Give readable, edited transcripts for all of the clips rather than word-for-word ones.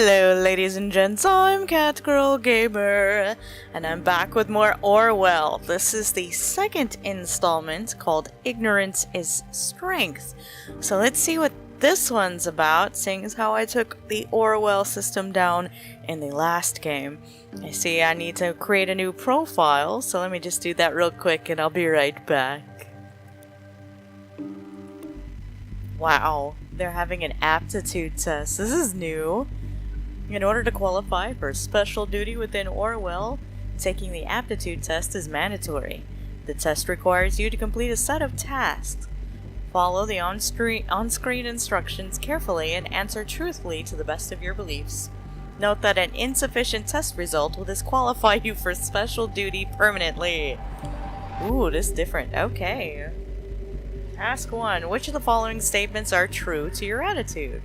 Hello ladies and gents, I'm Catgirl Gamer, and I'm back with more Orwell. This is the second installment called Ignorance is Strength. So let's see what this one's about, seeing as how I took the Orwell system down in the last game. I see I need to create a new profile, so let me just do that real quick and I'll be right back. Wow, they're having an aptitude test. This is new. In order to qualify for special duty within Orwell, taking the aptitude test is mandatory. The test requires you to complete a set of tasks. Follow the on-screen instructions carefully and answer truthfully to the best of your beliefs. Note that an insufficient test result will disqualify you for special duty permanently. Ooh, this is different. Okay. Task 1. Which of the following statements are true to your attitude?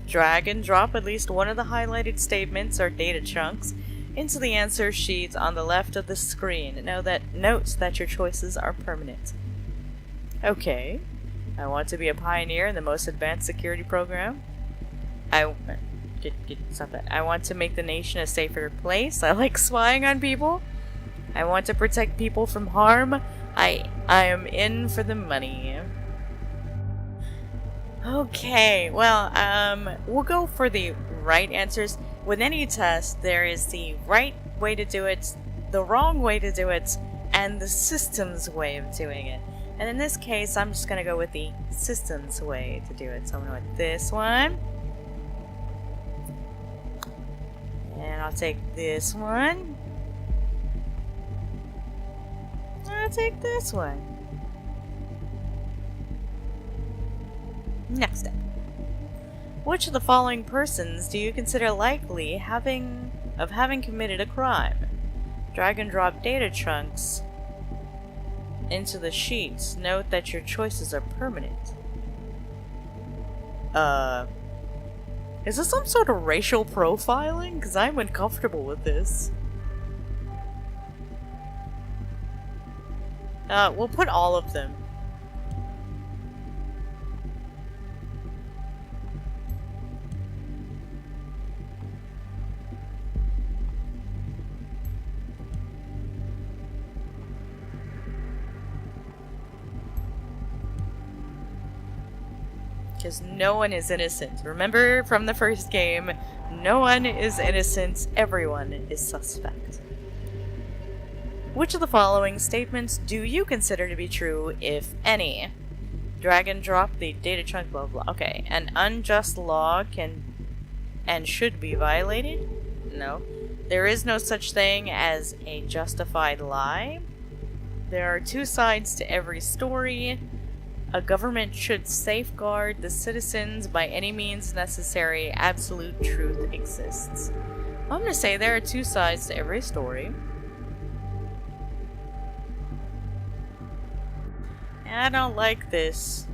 Drag and drop at least one of the highlighted statements or data chunks into the answer sheet on the left of the screen. Note that your choices are permanent. Okay. I want to be a pioneer in the most advanced security program. Stop that. I want to make the nation a safer place. I like spying on people. I want to protect people from harm. I am in for the money. Okay, well, we'll go for the right answers. With any test, there is the right way to do it, the wrong way to do it, and the system's way of doing it. And in this case, I'm just going to go with the system's way to do it. So I'm going to go with this one. And I'll take this one. I'll take this one. Next step. Which of the following persons do you consider likely of having committed a crime? Drag and drop data chunks into the sheets. Note that your choices are permanent. Is this some sort of racial profiling? Because I'm uncomfortable with this. We'll put all of them. Because no one is innocent. Remember from the first game, no one is innocent, everyone is suspect. Which of the following statements do you consider to be true, if any? Drag and drop the data chunk, blah blah. Okay, an unjust law can and should be violated? No. There is no such thing as a justified lie. There are two sides to every story. A government should safeguard the citizens by any means necessary. Absolute truth exists. I'm going to say there are two sides to every story. I don't like this.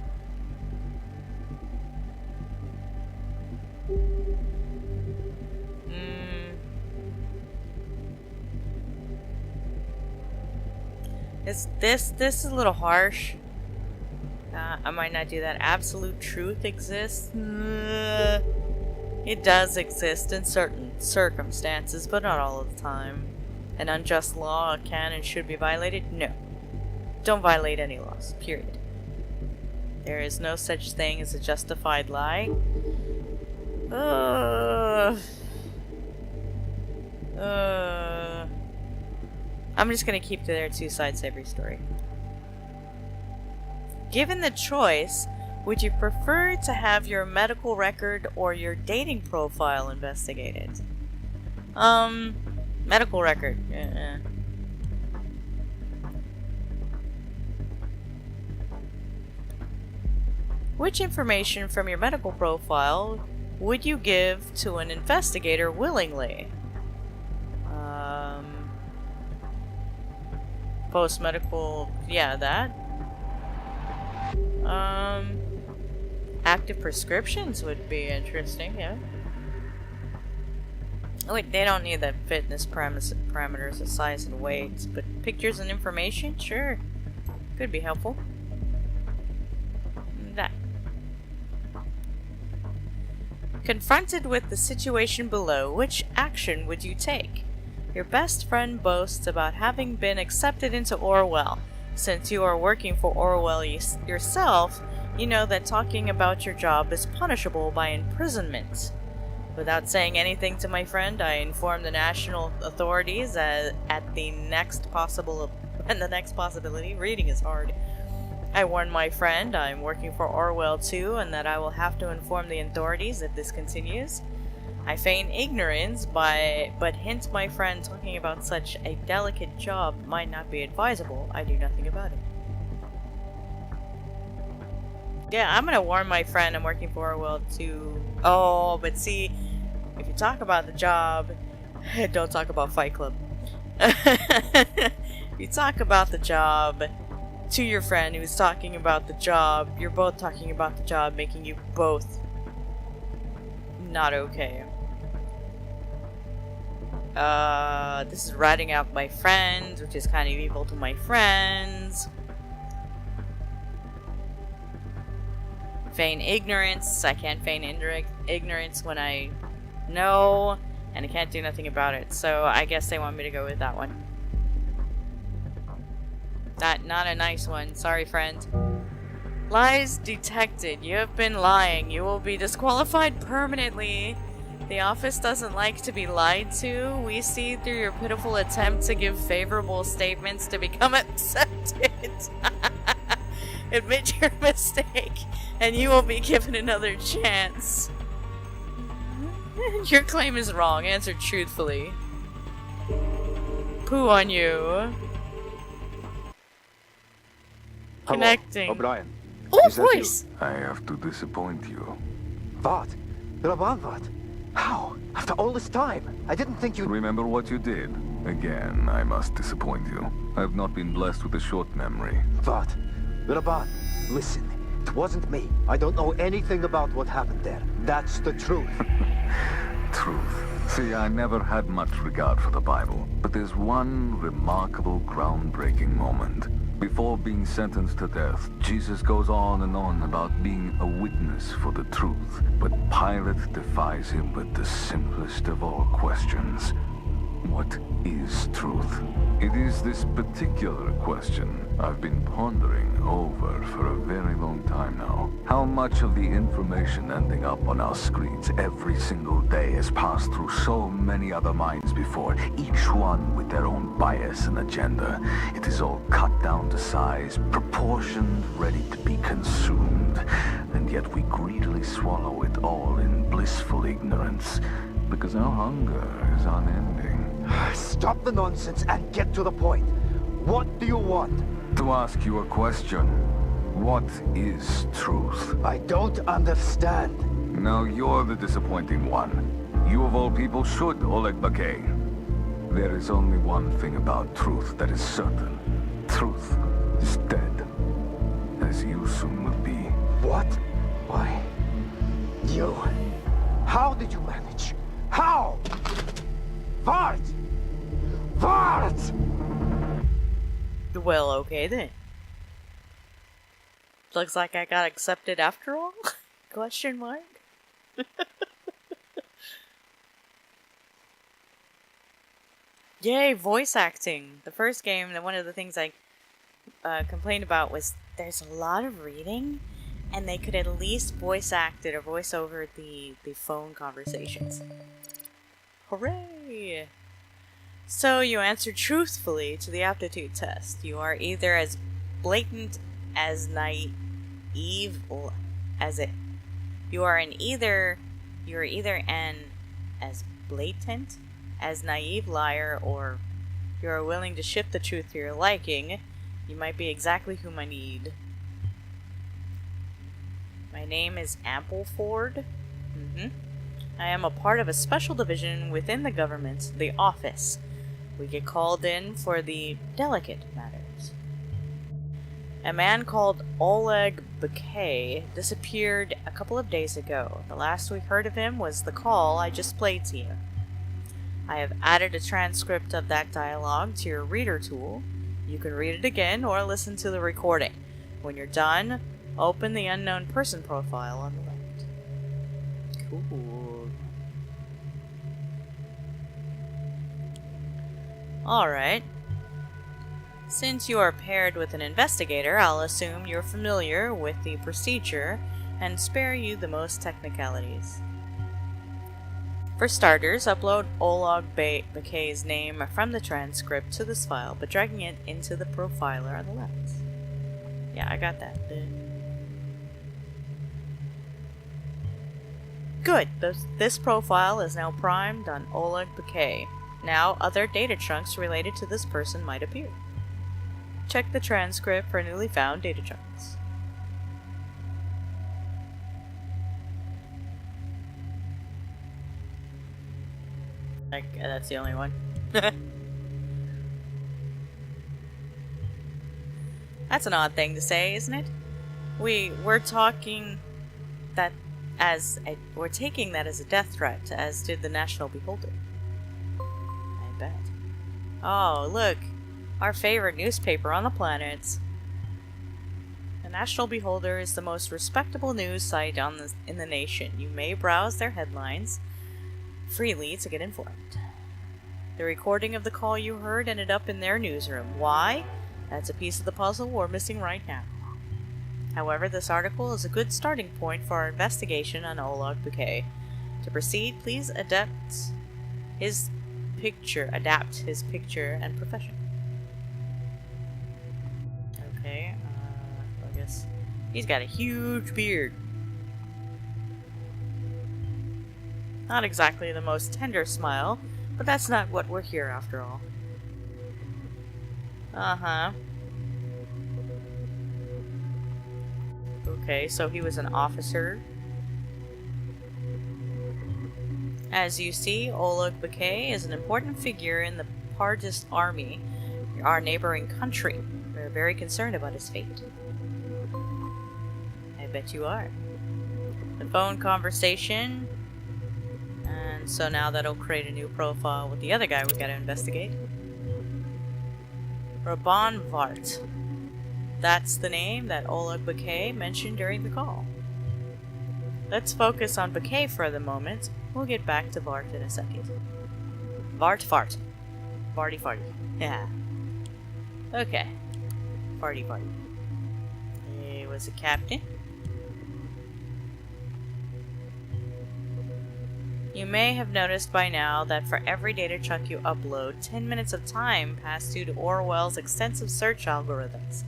This is a little harsh. I might not do that. Absolute truth exists? It does exist in certain circumstances, but not all of the time. An unjust law can and should be violated? No. Don't violate any laws, period. There is no such thing as a justified lie. I'm just gonna keep there are two sides to every story. Given the choice, would you prefer to have your medical record or your dating profile investigated? Medical record. Which information from your medical profile would you give to an investigator willingly? Post-medical, yeah, that. Active prescriptions would be interesting, yeah. Oh wait, they don't need the fitness parameters of size and weight, but pictures and information? Sure. Could be helpful. That. Confronted with the situation below, which action would you take? Your best friend boasts about having been accepted into Orwell. Since you are working for Orwell yourself, you know that talking about your job is punishable by imprisonment. Without saying anything to my friend, I inform the national authorities at the next possibility. Reading is hard. I warn my friend I'm working for Orwell too, and that I will have to inform the authorities if this continues. I feign ignorance but hint my friend talking about such a delicate job might not be advisable. I do nothing about it. Yeah, I'm gonna warn my friend I'm working for Orwell too. Oh, but see, if you talk about the job, don't talk about Fight Club. If you talk about the job to your friend who's talking about the job, you're both talking about the job, making you both not okay. This is ratting out my friends, which is kind of evil to my friends. Feign ignorance. I can't feign ignorance when I know, and I can't do nothing about it. So I guess they want me to go with that one. Not a nice one. Sorry, friend. Lies detected. You have been lying. You will be disqualified permanently. The office doesn't like to be lied to. We see through your pitiful attempt to give favorable statements to become accepted. Admit your mistake, and you will be given another chance. Your claim is wrong. Answer truthfully. Poo on you. Hello, Connecting. O'Brien. Oh, Is that you? voice! I have to disappoint you. What? Laban, what? How? After all this time? I didn't think you'd... Remember what you did? Again, I must disappoint you. I have not been blessed with a short memory. What? Laban, listen. It wasn't me. I don't know anything about what happened there. That's the truth. Truth. See, I never had much regard for the Bible, but there's one remarkable, groundbreaking moment. Before being sentenced to death, Jesus goes on and on about being a witness for the truth, but Pilate defies him with the simplest of all questions. What is truth? It is this particular question I've been pondering over for a very long time now. How much of the information ending up on our screens every single day has passed through so many other minds before, each one with their own bias and agenda. It is all cut down to size, proportioned, ready to be consumed, and yet we greedily swallow it all in blissful ignorance, because our hunger is unending. Stop the nonsense and get to the point. What do you want? To ask you a question. What is truth? I don't understand. Now you're the disappointing one. You of all people should, Oleg Bakay. There is only one thing about truth that is certain. Truth is dead. As you soon will be. What? Why? You? How did you manage? How? Vart! Vart! Well, okay then. Looks like I got accepted after all? Question mark? Yay, voice acting. The first game, one of the things I complained about was there's a lot of reading, and they could at least voice act it or voice over the phone conversations. Hooray! So you answered truthfully to the aptitude test. You are either as blatant as naive as it. You are either an as blatant as naive liar, or you are willing to shift the truth to your liking. You might be exactly whom I need. My name is Ampleford. I am a part of a special division within the government, the office. We get called in for the delicate matters. A man called Oleg Bakay disappeared a couple of days ago. The last we heard of him was the call I just played to you. I have added a transcript of that dialogue to your reader tool. You can read it again or listen to the recording. When you're done, open the unknown person profile on the left. Cool. Alright. Since you are paired with an investigator, I'll assume you're familiar with the procedure and spare you the most technicalities. For starters, upload Olog Bakay's name from the transcript to this file, but dragging it into the profiler on the left. Yeah, I got that. Good. This profile is now primed on Oleg Bakay. Now, other data chunks related to this person might appear. Check the transcript for newly found data chunks. That's the only one. That's an odd thing to say, isn't it? We're taking that as a death threat, as did the National Beholder. I bet. Oh, look, our favorite newspaper on the planet. The National Beholder is the most respectable news site in the nation. You may browse their headlines freely to get informed. The recording of the call you heard ended up in their newsroom. Why? That's a piece of the puzzle we're missing right now. However, this article is a good starting point for our investigation on Oleg Bakay. To proceed, please adapt his picture and profession. Okay, I guess he's got a huge beard. Not exactly the most tender smile, but that's not what we're here after all. Uh-huh. Okay, so he was an officer. As you see, Oleg Bakay is an important figure in the Pargist army, our neighboring country. We're very concerned about his fate. I bet you are. The phone conversation. And so now that'll create a new profile with the other guy we gotta investigate. Raban Vart. That's the name that Oleg Bakay mentioned during the call. Let's focus on Bakay for the moment. We'll get back to Vart in a second. Vart. Varty farty. Yeah. Okay. Farty. He was a captain. You may have noticed by now that for every data chunk you upload, 10 minutes of time pass due to Orwell's extensive search algorithms.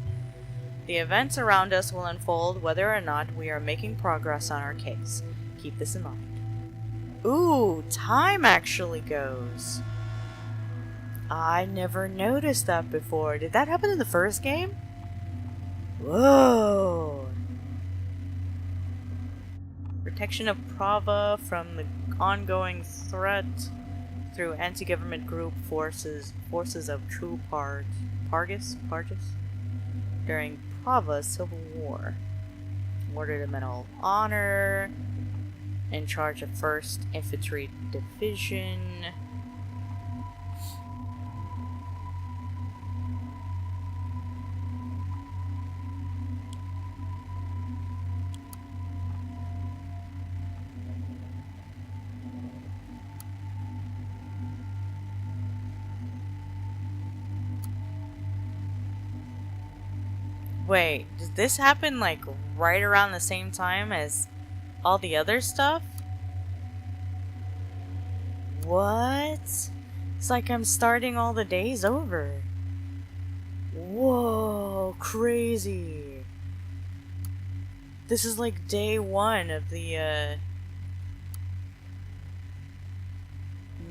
The events around us will unfold whether or not we are making progress on our case. Keep this in mind. Ooh, time actually goes. I never noticed that before. Did that happen in the first game? Whoa. Protection of Prava from the ongoing threat through anti-government group forces of true Pargis during Prava's civil war. Awarded a Medal of Honor. In charge of 1st Infantry Division. Wait, did this happen like right around the same time as all the other stuff? What? It's like I'm starting all the days over. Whoa, crazy. This is like day 1 of the,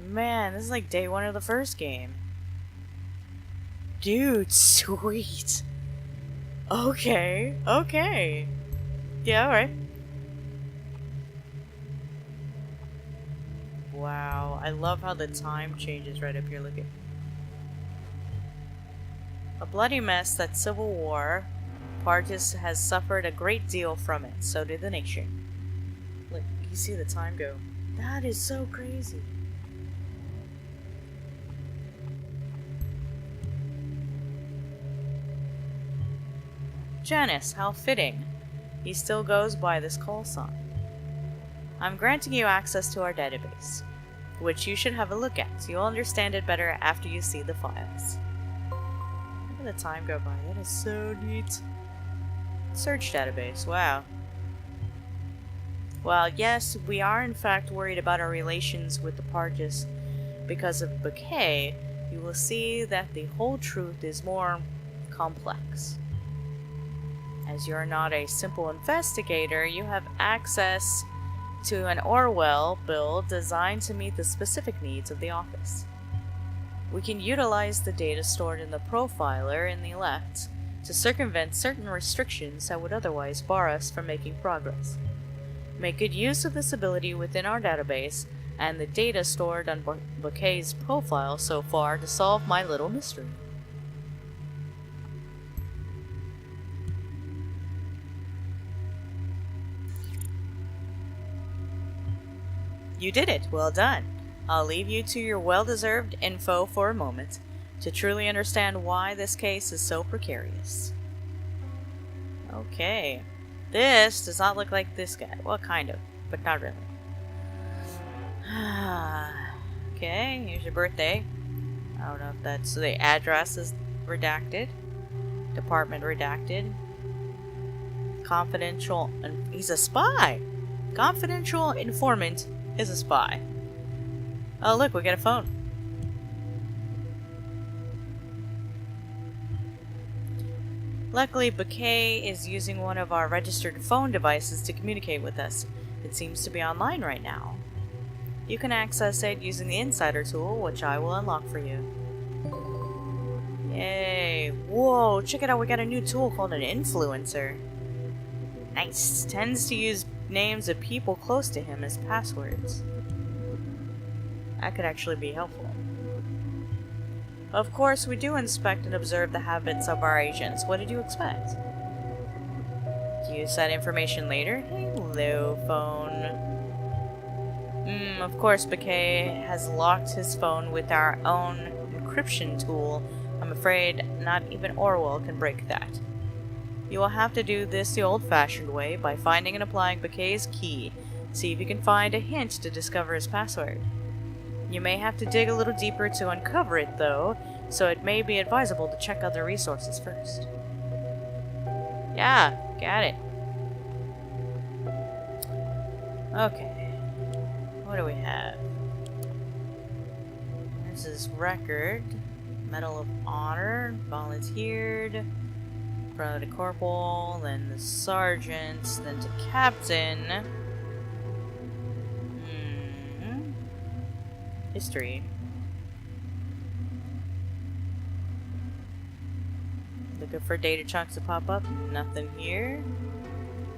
Man, this is like day 1 of the first game. Dude, sweet. Okay. Yeah, alright. Wow, I love how the time changes right up here, look at. A bloody mess, that civil war. Partis has suffered a great deal from it, so did the nation. Look, you see the time go. That is so crazy. Janice, how fitting. He still goes by this call sign. I'm granting you access to our database, which you should have a look at. You'll understand it better after you see the files. Look at the time go by. That is so neat. Search database. Wow. Well, yes, we are in fact worried about our relations with the Parges because of Bouquet. You will see that the whole truth is more complex. As you're not a simple investigator, you have access to an Orwell build designed to meet the specific needs of the office. We can utilize the data stored in the profiler in the left to circumvent certain restrictions that would otherwise bar us from making progress. Make good use of this ability within our database and the data stored on Bouquet's profile so far to solve my little mystery. You did it! Well done! I'll leave you to your well-deserved info for a moment to truly understand why this case is so precarious. Okay. This does not look like this guy. Well, kind of, but not really. Okay, here's your birthday. I don't know if that's... the address is redacted. Department redacted. Confidential... he's a spy! Confidential informant is a spy. Oh look, we got a phone. Luckily, Bouquet is using one of our registered phone devices to communicate with us. It seems to be online right now. You can access it using the Insider tool, which I will unlock for you. Yay! Whoa, check it out, we got a new tool called an Influencer. Nice. Tends to use names of people close to him as passwords. That could actually be helpful. Of course, we do inspect and observe the habits of our agents. What did you expect? Use that information later? Hello, phone. Of course, Bouquet has locked his phone with our own encryption tool. I'm afraid not even Orwell can break that. You will have to do this the old-fashioned way by finding and applying Bouquet's key. See if you can find a hint to discover his password. You may have to dig a little deeper to uncover it, though, so it may be advisable to check other resources first. Yeah, got it. Okay. What do we have? There's his record. Medal of Honor. Volunteered. Promoted to corporal, then the sergeant, then to captain. History. Looking for data chunks to pop up. Nothing here.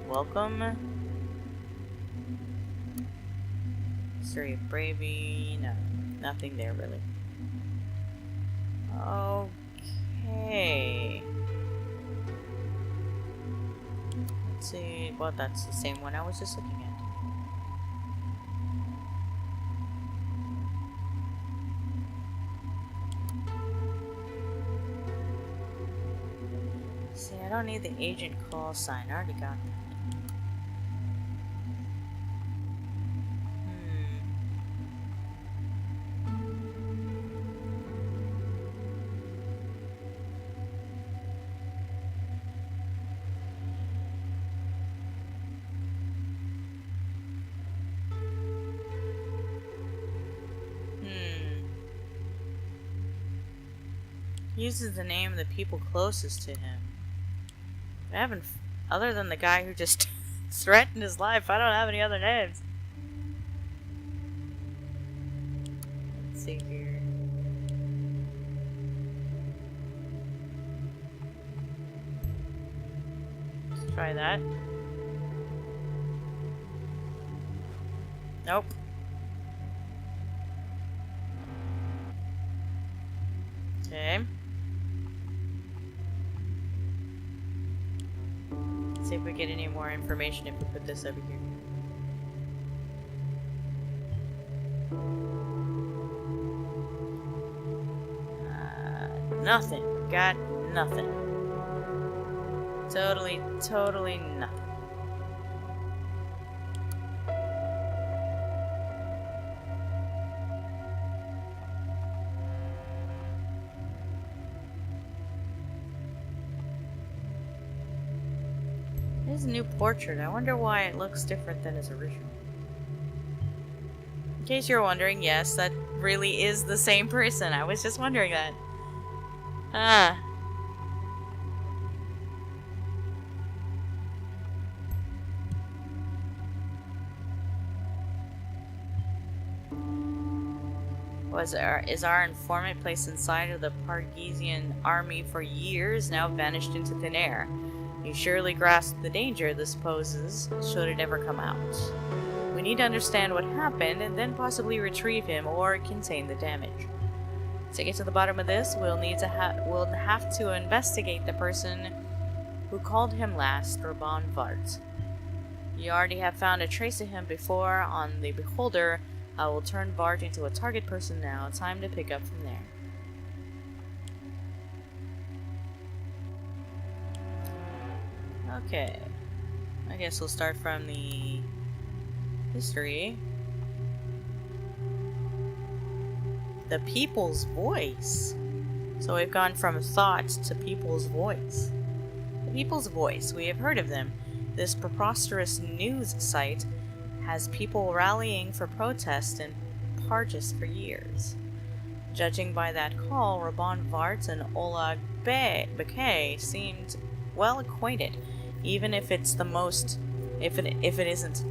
Welcome. History of Bravey. No, nothing there really. Okay. Let's see. Well, that's the same one I was just looking at. See, I don't need the agent call sign. I already got that. Uses the name of the people closest to him. I haven't, other than the guy who just threatened his life, I don't have any other names. Let's see here. Let's try that. Nope. Okay. See if we get any more information if we put this over here. Nothing. Got nothing. Totally nothing. His new portrait. I wonder why it looks different than his original. In case you're wondering, yes, that really is the same person. I was just wondering that. Ah. Is our informant placed inside of the Pargesian army for years, now vanished into thin air? You surely grasp the danger this poses, should it ever come out. We need to understand what happened, and then possibly retrieve him or contain the damage. To get to the bottom of this, we'll have to investigate the person who called him last, Rabban Vart. You already have found a trace of him before on the Beholder. I will turn Vart into a target person now. Time to pick up from there. Okay. I guess we'll start from the history. The people's voice. So we've gone from thought to people's voice. The people's voice. We have heard of them. This preposterous news site has people rallying for protest in Pargis for years. Judging by that call, Rabban Vart and Oleg Bakay seemed well acquainted, even if it isn't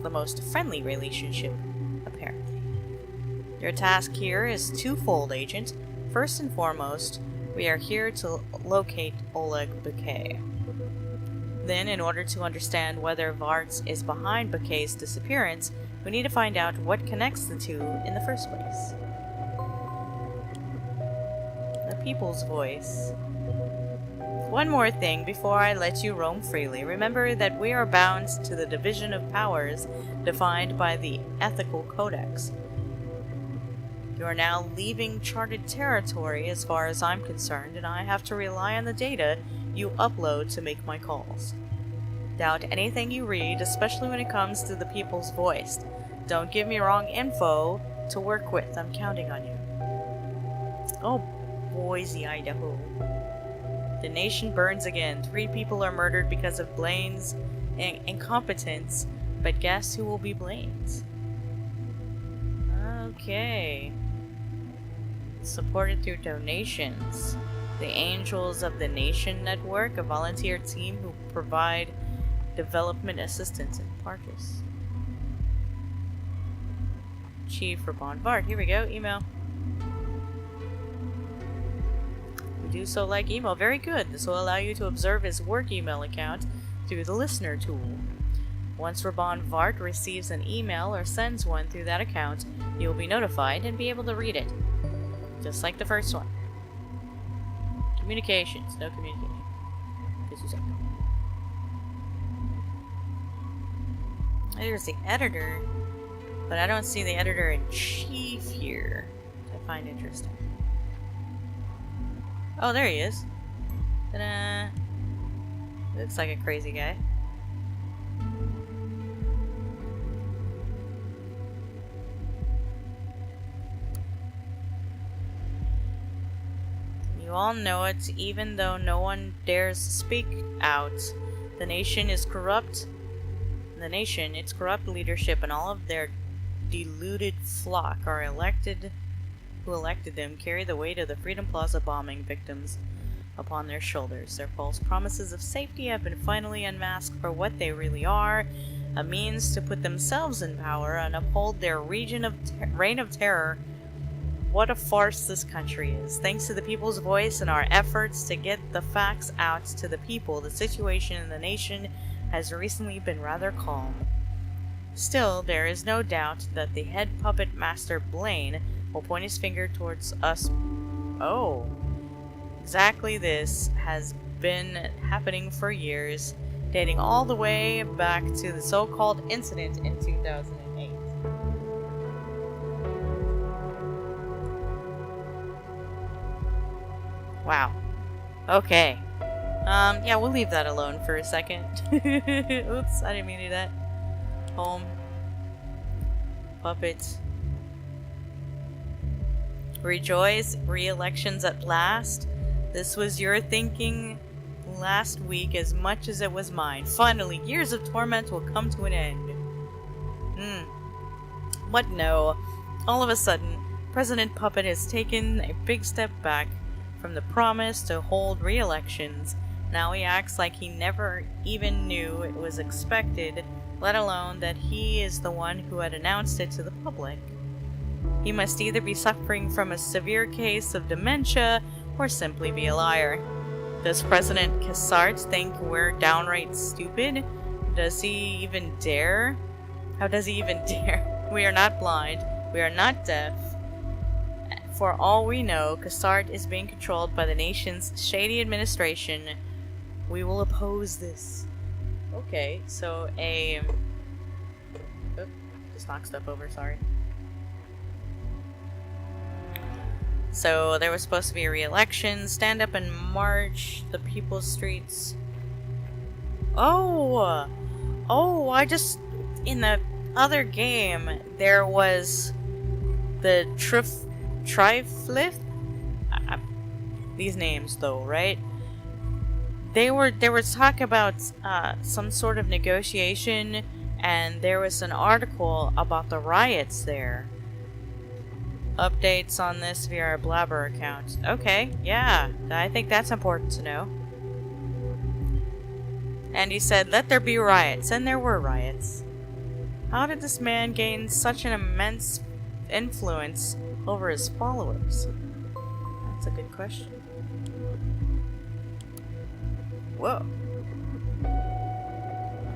the most friendly relationship, apparently. Your task here is twofold, Agent. First and foremost, we are here to locate Oleg Bakay. Then, in order to understand whether Vart is behind Bakay's disappearance, we need to find out what connects the two in the first place. The people's voice. One more thing before I let you roam freely. Remember that we are bound to the division of powers defined by the Ethical Codex. You are now leaving charted territory as far as I'm concerned, and I have to rely on the data you upload to make my calls. Doubt anything you read, especially when it comes to the people's voice. Don't give me wrong info to work with. I'm counting on you. Oh, Boise, Idaho. The nation burns again. 3 people are murdered because of Blaine's incompetence, but guess who will be blamed? Okay. Supported through donations. The Angels of the Nation Network, a volunteer team who provide development assistance in Pargis. Chief Rabban Vart. Here we go. Email. We do so like email. Very good. This will allow you to observe his work email account through the listener tool. Once Rabban Vart receives an email or sends one through that account, you will be notified and be able to read it. Just like the first one. Communications. No communication. This is it. There's the editor, but I don't see the editor-in-chief here, which I find interesting. Oh, there he is. Ta-da! Looks like a crazy guy. You all know it, even though no one dares speak out. The nation is corrupt. Its corrupt leadership and all of their deluded flock who elected them carry the weight of the Freedom Plaza bombing victims upon their shoulders. Their false promises of safety have been finally unmasked for what they really are, a means to put themselves in power and uphold their reign of terror. What a farce this country is. Thanks to the people's voice and our efforts to get the facts out to the people, the situation in the nation has recently been rather calm. Still, there is no doubt that the head puppet master Blaine will point his finger towards us. Oh, exactly. This has been happening for years, dating all the way back to the so-called incident in 2008. Wow. Okay. Yeah, we'll leave that alone for a second. Oops, I didn't mean to do that. Home. Puppet. Rejoice, re-elections at last. This was your thinking, last week as much as it was mine. Finally, years of torment will come to an end. What no. All of a sudden, President Puppet has taken a big step back from the promise to hold re-elections. Now he acts like he never even knew it was expected, let alone that he is the one who had announced it to the public. He must either be suffering from a severe case of dementia or simply be a liar. Does President Cassart think we're downright stupid? Does he even dare? How does he even dare? We are not blind. We are not deaf. For all we know, Cassart is being controlled by the nation's shady administration. We will oppose this. Okay, so just knocked stuff over, sorry. So there was supposed to be a re-election, stand up and march the people's streets. I just, in the other game, there was the Triflith? These names though, right? There was talk about some sort of negotiation, and there was an article about the riots there. Updates on this via our Blabber account. Okay, yeah, I think that's important to know. And he said, let there be riots, and there were riots. How did this man gain such an immense influence over his followers? That's a good question. Whoa.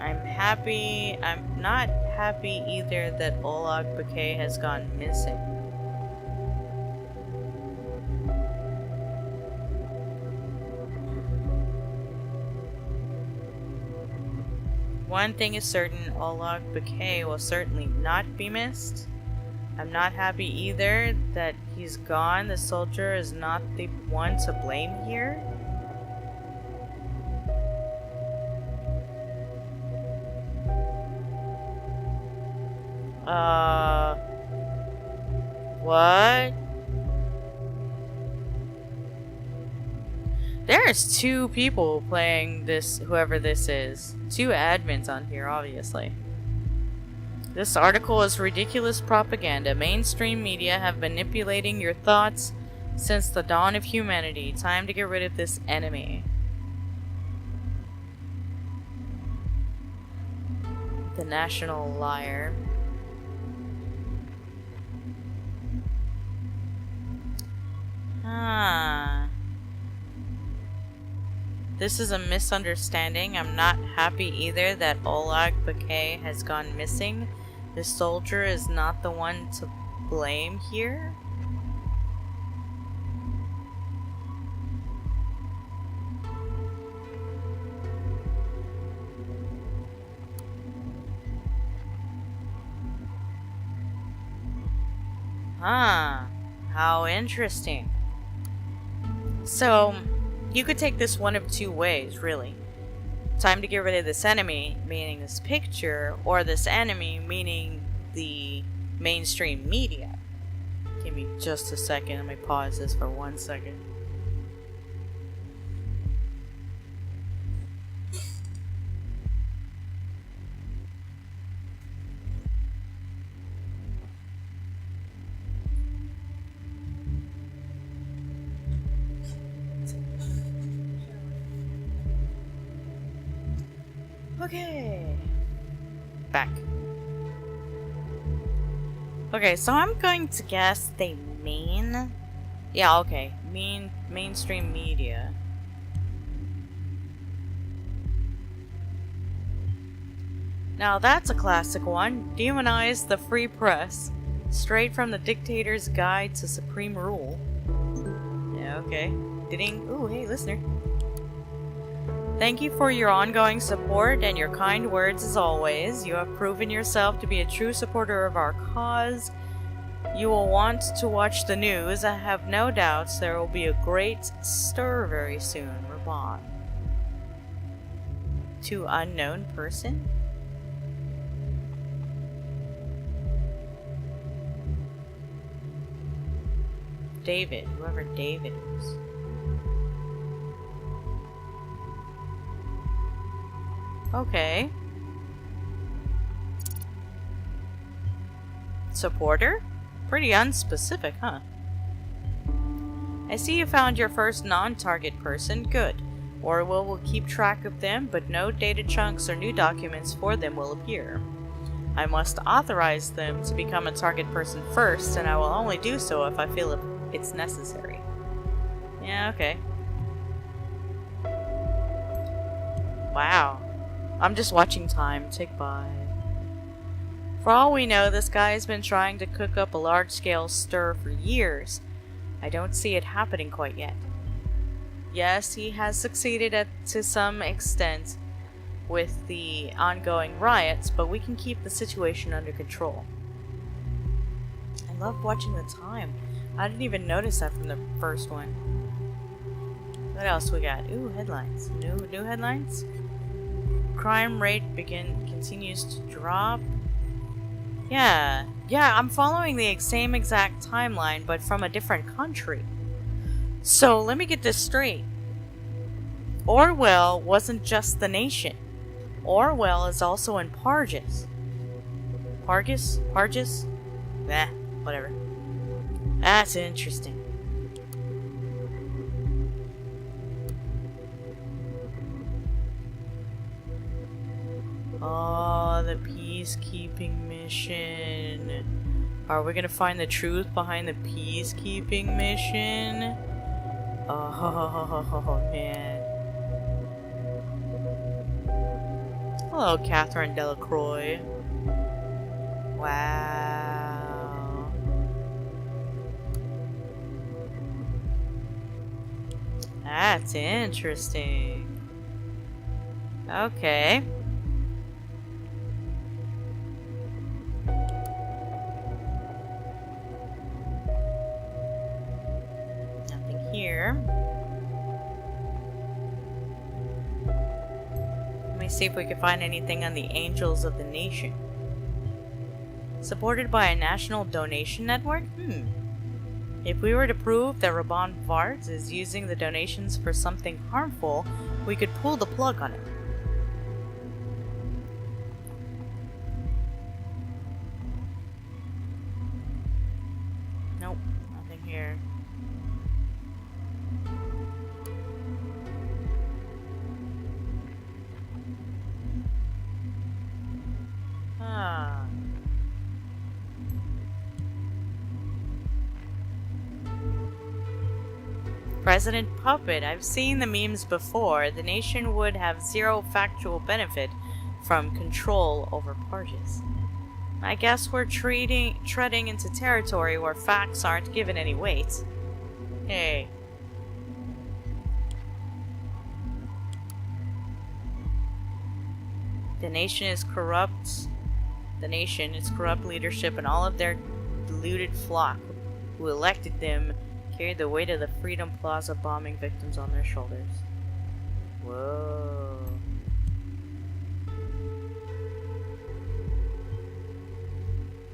I'm not happy either that Olag Bouquet has gone missing. One thing is certain, Olag Bouquet will certainly not be missed. I'm not happy either that he's gone. The soldier is not the one to blame here. What? There's two people playing this, whoever this is. Two admins on here, obviously. This article is ridiculous propaganda. Mainstream media have been manipulating your thoughts since the dawn of humanity. Time to get rid of this enemy. The National Liar. This is a misunderstanding. I'm not happy either that Olag Bouquet has gone missing. The soldier is not the one to blame here. How interesting. So, you could take this one of two ways, really. Time to get rid of this enemy, meaning this picture, or this enemy, meaning the mainstream media. Give me just a second. Let me pause this for 1 second. Okay. Back. Okay, so I'm going to guess they mean... Yeah, okay. Mainstream media. Now that's a classic one. Demonize the free press. Straight from the dictator's guide to supreme rule. Yeah, okay. Ding. Ooh, hey, listener. Thank you for your ongoing support and your kind words as always. You have proven yourself to be a true supporter of our cause. You will want to watch the news. I have no doubts there will be a great stir very soon. Raban. To unknown person? David, whoever David is. Okay. Supporter? Pretty unspecific, huh? I see you found your first non-target person. Good. Orwell will keep track of them, but no data chunks or new documents for them will appear. I must authorize them to become a target person first, and I will only do so if I feel it's necessary. Yeah, okay. Wow. I'm just watching time tick by. For all we know, this guy has been trying to cook up a large-scale stir for years. I don't see it happening quite yet. Yes, he has succeeded to some extent with the ongoing riots, but we can keep the situation under control. I love watching the time. I didn't even notice that from the first one. What else we got? Ooh, headlines. New headlines? Crime rate continues to drop. Yeah, I'm following the same exact timeline, but from a different country. So, let me get this straight. Orwell wasn't just the nation. Orwell is also in Parges. Parges? Nah, whatever. That's interesting. Oh, the peacekeeping mission. Are we gonna find the truth behind the peacekeeping mission? Oh, man. Hello, Catherine Delacroix. Wow. That's interesting. Okay. Nothing here. Let me see if we can find anything on the Angels of the Nation. Supported by a national donation network? If we were to prove that Raban Vart is using the donations for something harmful, we could pull the plug on it. Nope, nothing here. Ah. President Puppet, I've seen the memes before. The nation would have zero factual benefit from control over Parges. I guess we're treading into territory where facts aren't given any weight. Hey. The nation is corrupt. The nation is corrupt leadership, and all of their deluded flock who elected them carried the weight of the Freedom Plaza bombing victims on their shoulders. Whoa.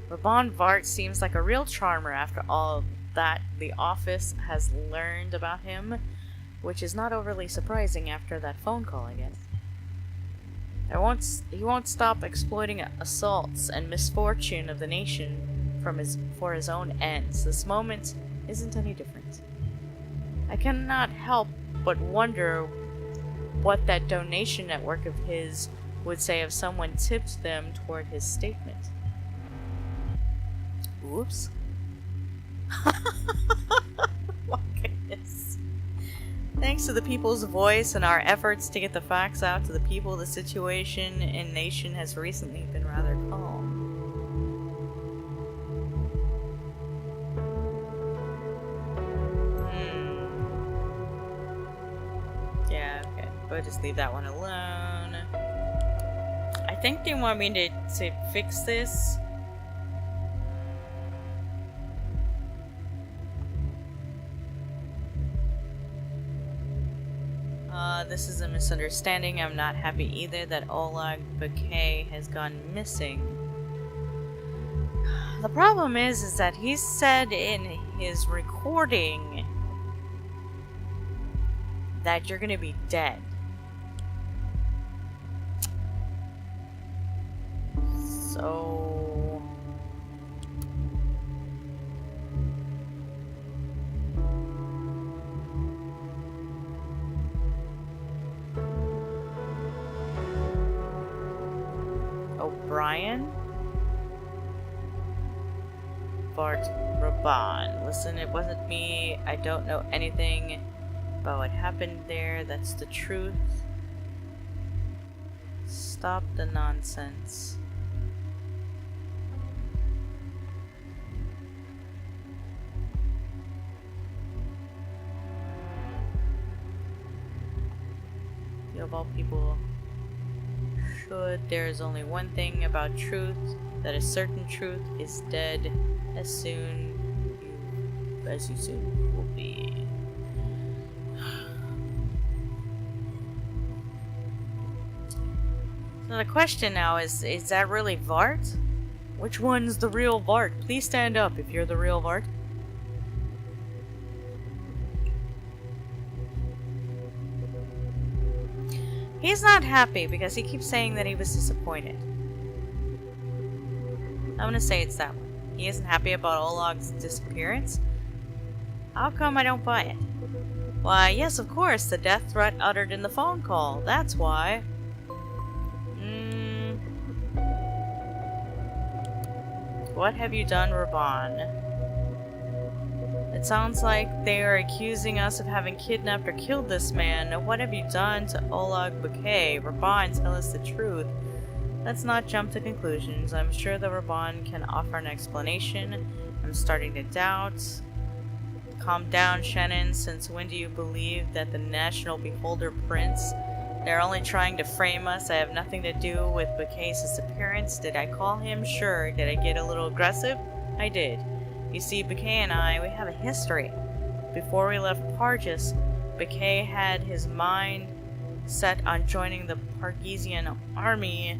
Raban Vart seems like a real charmer after all that the office has learned about him, which is not overly surprising after that phone call, I guess. He won't stop exploiting assaults and misfortune of the nation for his own ends. This moment isn't any different. I cannot help but wonder what that donation network of his would say if someone tipped them toward his statement. Oops. My goodness. Thanks to the people's voice and our efforts to get the facts out to the people, the situation in nation has recently been rather calm. Yeah, okay. We'll just leave that one alone. I think they want me to fix this. This is a misunderstanding. I'm not happy either that Oleg Bouquet has gone missing. The problem is that he said in his recording that you're gonna be dead. So... O'Brien? Bart Raban. Listen, it wasn't me. I don't know anything about what happened there. That's the truth. Stop the nonsense. You of all people should. There is only one thing about truth, that a certain truth is dead as you soon will be. So the question now is that really Vart? Which one's the real Vart? Please stand up if you're the real Vart. He's not happy because he keeps saying that he was disappointed. I'm gonna say it's that one. He isn't happy about Olog's disappearance? How come I don't buy it? Why, yes, of course, the death threat uttered in the phone call. That's why. What have you done, Raban? It sounds like they are accusing us of having kidnapped or killed this man. Now, what have you done to Olag Bouquet? Raban, tell us the truth. Let's not jump to conclusions. I'm sure the Raban can offer an explanation. I'm starting to doubt. Calm down, Shannon. Since when do you believe that the National Beholder prints? They're only trying to frame us. I have nothing to do with Bouquet's disappearance. Did I call him? Sure. Did I get a little aggressive? I did. You see, Bouquet and I, we have a history. Before we left Pargis, Bouquet had his mind set on joining the Pargesian army.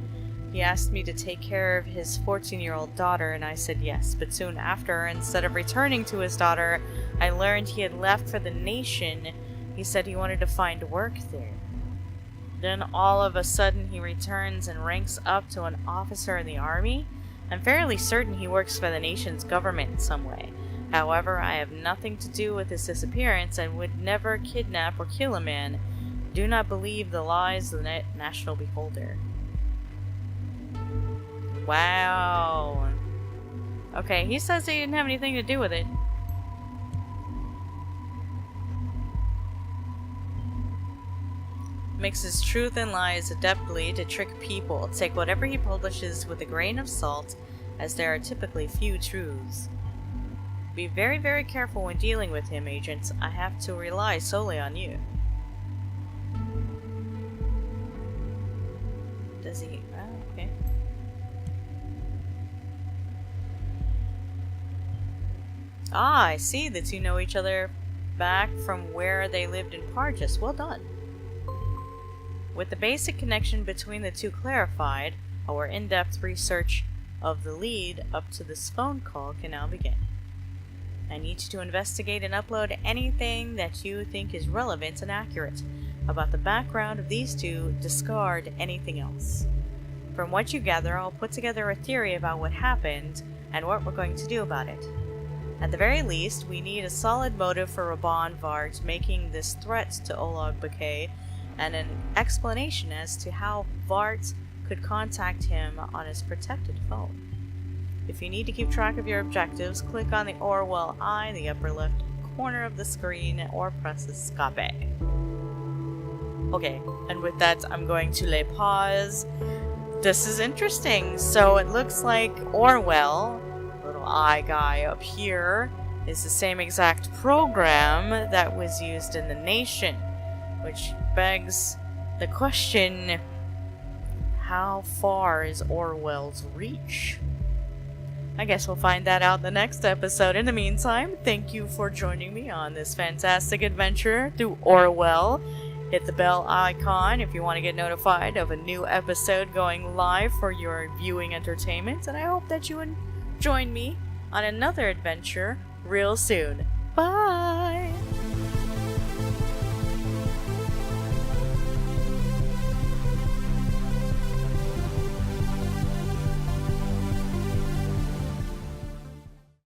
He asked me to take care of his 14-year-old daughter, and I said yes. But soon after, instead of returning to his daughter, I learned he had left for the nation. He said he wanted to find work there. Then all of a sudden he returns and ranks up to an officer in the army. I'm fairly certain he works for the nation's government in some way. However, I have nothing to do with his disappearance and would never kidnap or kill a man. Do not believe the lies of the National Beholder. Wow. Okay, he says he didn't have anything to do with it. Mixes truth and lies adeptly to trick people. Take whatever he publishes with a grain of salt, as there are typically few truths. Be very, very careful when dealing with him, agents. I have to rely solely on you. Does he? Oh, okay. Ah, I see. The two know each other back from where they lived in Pargis. Well done. With the basic connection between the two clarified, our in-depth research of the lead up to this phone call can now begin. I need you to investigate and upload anything that you think is relevant and accurate about the background of these two. Discard anything else. From what you gather, I'll put together a theory about what happened and what we're going to do about it. At the very least, we need a solid motive for Raban Vart making this threat to Olag Bouquet, and an explanation as to how Vart could contact him on his protected phone. If you need to keep track of your objectives, click on the Orwell eye in the upper left corner of the screen or press escape. Okay, and with that, I'm going to lay pause. This is interesting. So it looks like Orwell, little eye guy up here, is the same exact program that was used in the Nation, which begs the question, how far is Orwell's reach? I guess we'll find that out in the next episode. In the meantime, thank you for joining me on this fantastic adventure through Orwell. Hit the bell icon if you want to get notified of a new episode going live for your viewing entertainment, and I hope that you join me on another adventure real soon. Bye!